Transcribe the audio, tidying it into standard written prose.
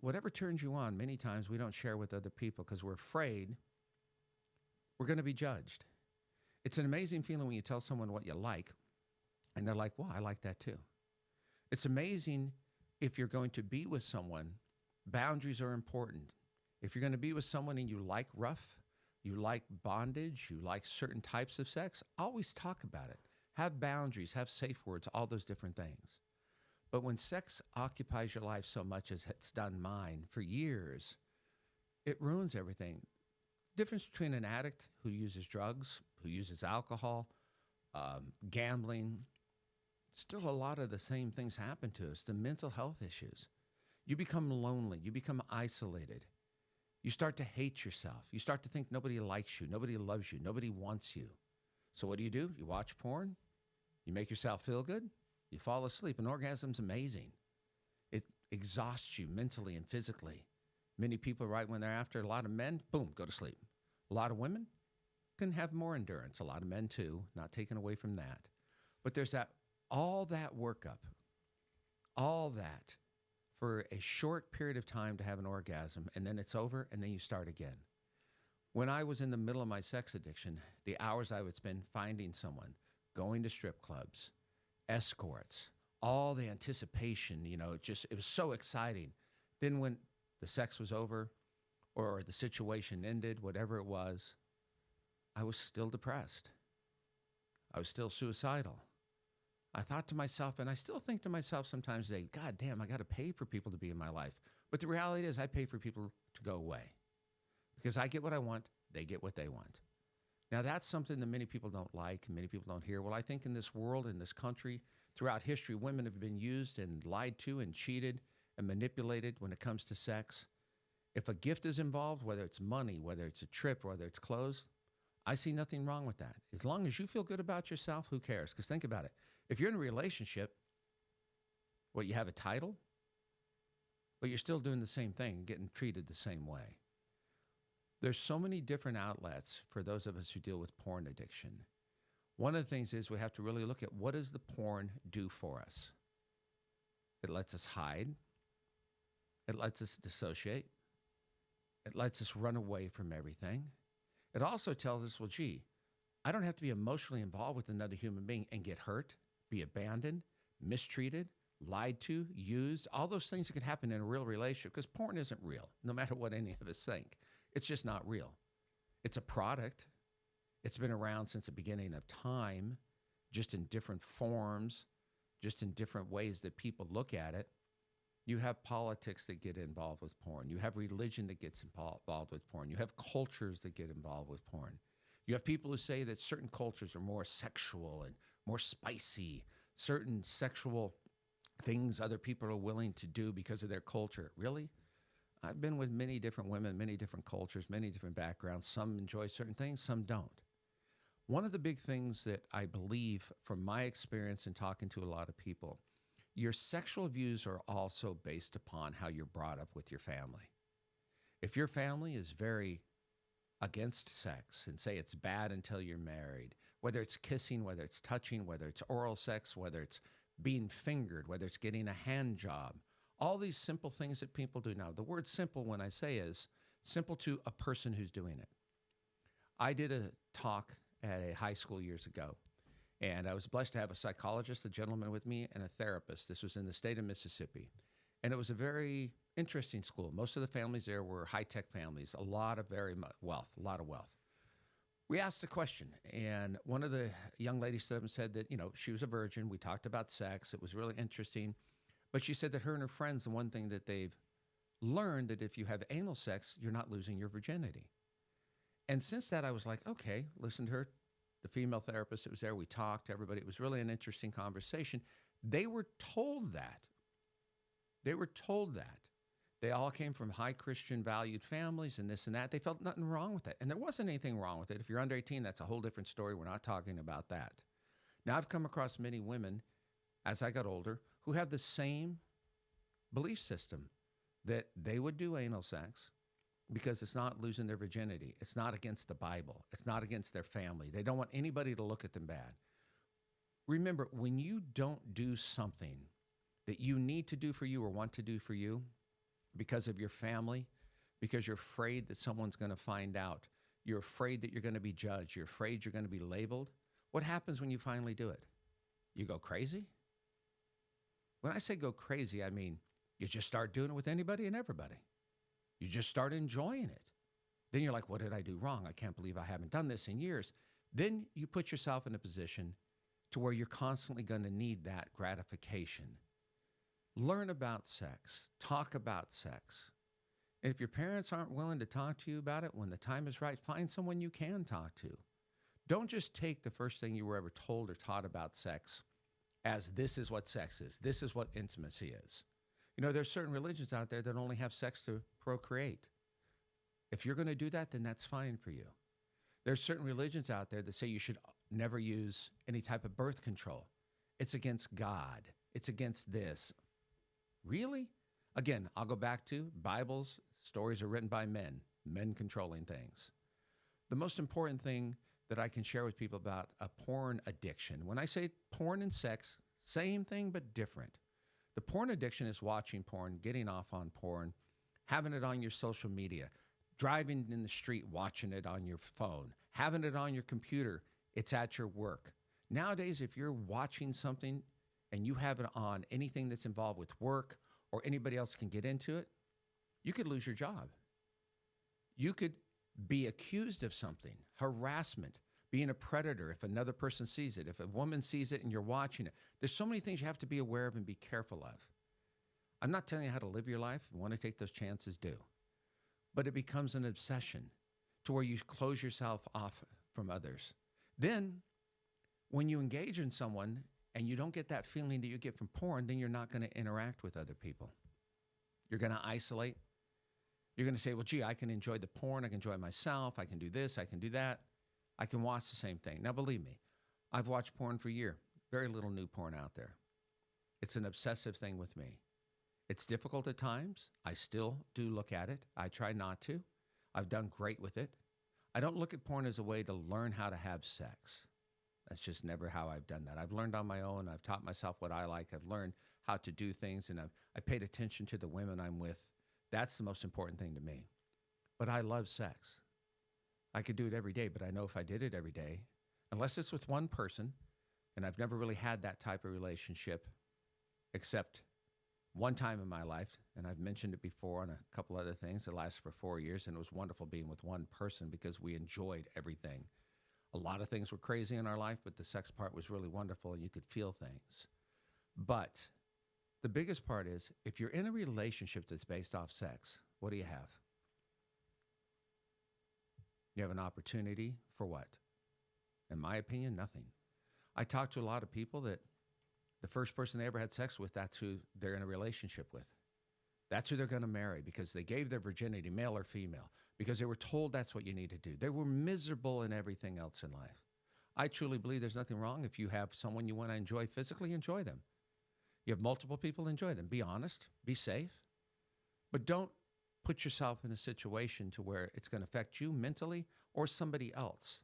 whatever turns you on, many times we don't share with other people because we're afraid we're going to be judged. It's an amazing feeling when you tell someone what you like, and they're like, well, I like that too. It's amazing if you're going to be with someone, boundaries are important. If you're going to be with someone and you like rough, you like bondage, you like certain types of sex, always talk about it. Have boundaries, have safe words, all those different things. But when sex occupies your life so much as it's done mine for years, it ruins everything. The difference between an addict who uses drugs, who uses alcohol, gambling, still a lot of the same things happen to us, the mental health issues. You become lonely, you become isolated. You start to hate yourself. You start to think nobody likes you, nobody loves you, nobody wants you. So what do? You watch porn, you make yourself feel good, you fall asleep. An orgasm's amazing. It exhausts you mentally and physically. Many people, right when they're after, a lot of men, boom, go to sleep. A lot of women can have more endurance. A lot of men too, not taken away from that. But there's all that workup, all that for a short period of time to have an orgasm, and then it's over, and then you start again. When I was in the middle of my sex addiction, the hours I would spend finding someone, going to strip clubs, escorts, all the anticipation, it was so exciting. Then when the sex was over or the situation ended, whatever it was, I was still depressed. I was still suicidal. I thought to myself, and I still think to myself sometimes today, God damn, I got to pay for people to be in my life. But the reality is I pay for people to go away because I get what I want, they get what they want. Now, that's something that many people don't like and many people don't hear. Well, I think in this world, in this country, throughout history, women have been used and lied to and cheated and manipulated when it comes to sex. If a gift is involved, whether it's money, whether it's a trip, whether it's clothes, I see nothing wrong with that. As long as you feel good about yourself, who cares? Because think about it. If you're in a relationship, you have a title, but you're still doing the same thing and getting treated the same way. There's so many different outlets for those of us who deal with porn addiction. One of the things is we have to really look at what does the porn do for us? It lets us hide. It lets us dissociate. It lets us run away from everything. It also tells us, well, gee, I don't have to be emotionally involved with another human being and get hurt, be abandoned, mistreated, lied to, used, all those things that could happen in a real relationship because porn isn't real, no matter what any of us think. It's just not real. It's a product. It's been around since the beginning of time, just in different forms, just in different ways that people look at it. You have politics that get involved with porn. You have religion that gets involved with porn. You have cultures that get involved with porn. You have people who say that certain cultures are more sexual and more spicy, certain sexual things other people are willing to do because of their culture. Really? I've been with many different women, many different cultures, many different backgrounds. Some enjoy certain things, some don't. One of the big things that I believe from my experience in talking to a lot of people, your sexual views are also based upon how you're brought up with your family. If your family is very against sex and say it's bad until you're married, whether it's kissing, whether it's touching, whether it's oral sex, whether it's being fingered, whether it's getting a hand job, all these simple things that people do now. The word simple, when I say, is simple to a person who's doing it. I did a talk at a high school years ago, and I was blessed to have a psychologist, a gentleman with me, and a therapist. This was in the state of Mississippi. And it was a very interesting school. Most of the families there were high-tech families, a lot of wealth. We asked a question, and one of the young ladies stood up and said that, she was a virgin. We talked about sex. It was really interesting. But she said that her and her friends, the one thing that they've learned, that if you have anal sex, you're not losing your virginity. And since that, I was like, okay, listen to her. The female therapist that was there, we talked to everybody. It was really an interesting conversation. They were told that. They all came from high Christian valued families and this and that. They felt nothing wrong with it. And there wasn't anything wrong with it. If you're under 18, that's a whole different story. We're not talking about that. Now, I've come across many women as I got older who have the same belief system that they would do anal sex because it's not losing their virginity. It's not against the Bible. It's not against their family. They don't want anybody to look at them bad. Remember, when you don't do something that you need to do for you or want to do for you, because of your family, because you're afraid that someone's going to find out. You're afraid that you're going to be judged. You're afraid you're going to be labeled. What happens when you finally do it? You go crazy? When I say go crazy, I mean you just start doing it with anybody and everybody. You just start enjoying it. Then you're like, what did I do wrong? I can't believe I haven't done this in years. Then you put yourself in a position to where you're constantly going to need that gratification. Learn about sex. Talk about sex. If your parents aren't willing to talk to you about it when the time is right, find someone you can talk to. Don't just take the first thing you were ever told or taught about sex as this is what sex is. This is what intimacy is. You know, there's certain religions out there that only have sex to procreate. If you're going to do that, then that's fine for you. There's certain religions out there that say you should never use any type of birth control. It's against God. It's against this. Really? Again, I'll go back to Bibles. Stories are written by men controlling things. The most important thing that I can share with people about a porn addiction, when I say porn and sex, same thing but different. The porn addiction is watching porn, getting off on porn, having it on your social media, driving in the street, watching it on your phone, having it on your computer, it's at your work. Nowadays, if you're watching something and you have it on anything that's involved with work or anybody else can get into it, you could lose your job. You could be accused of something, harassment, being a predator if another person sees it, if a woman sees it and you're watching it. There's so many things you have to be aware of and be careful of. I'm not telling you how to live your life. If you want to take those chances, do. But it becomes an obsession to where you close yourself off from others. Then, when you engage in someone and you don't get that feeling that you get from porn, then you're not going to interact with other people. You're going to isolate. You're going to say, well, gee, I can enjoy the porn. I can enjoy myself. I can do this. I can do that. I can watch the same thing. Now, believe me, I've watched porn for a year. Very little new porn out there. It's an obsessive thing with me. It's difficult at times. I still do look at it. I try not to. I've done great with it. I don't look at porn as a way to learn how to have sex. That's just never how I've done that. I've learned on my own. I've taught myself what I like. I've learned how to do things, and I paid attention to the women I'm with. That's the most important thing to me. But I love sex. I could do it every day, but I know if I did it every day, unless it's with one person, and I've never really had that type of relationship except one time in my life, and I've mentioned it before on a couple other things. It lasted for 4 years, and it was wonderful being with one person because we enjoyed everything. A lot of things were crazy in our life, but the sex part was really wonderful, and you could feel things. But the biggest part is, if you're in a relationship that's based off sex, what do you have? You have an opportunity for what? In my opinion, nothing. I talk to a lot of people that the first person they ever had sex with, that's who they're in a relationship with. That's who they're going to marry because they gave their virginity, male or female, because they were told that's what you need to do. They were miserable in everything else in life. I truly believe there's nothing wrong if you have someone you want to enjoy physically, enjoy them. You have multiple people, enjoy them. Be honest, be safe, but don't put yourself in a situation to where it's going to affect you mentally or somebody else.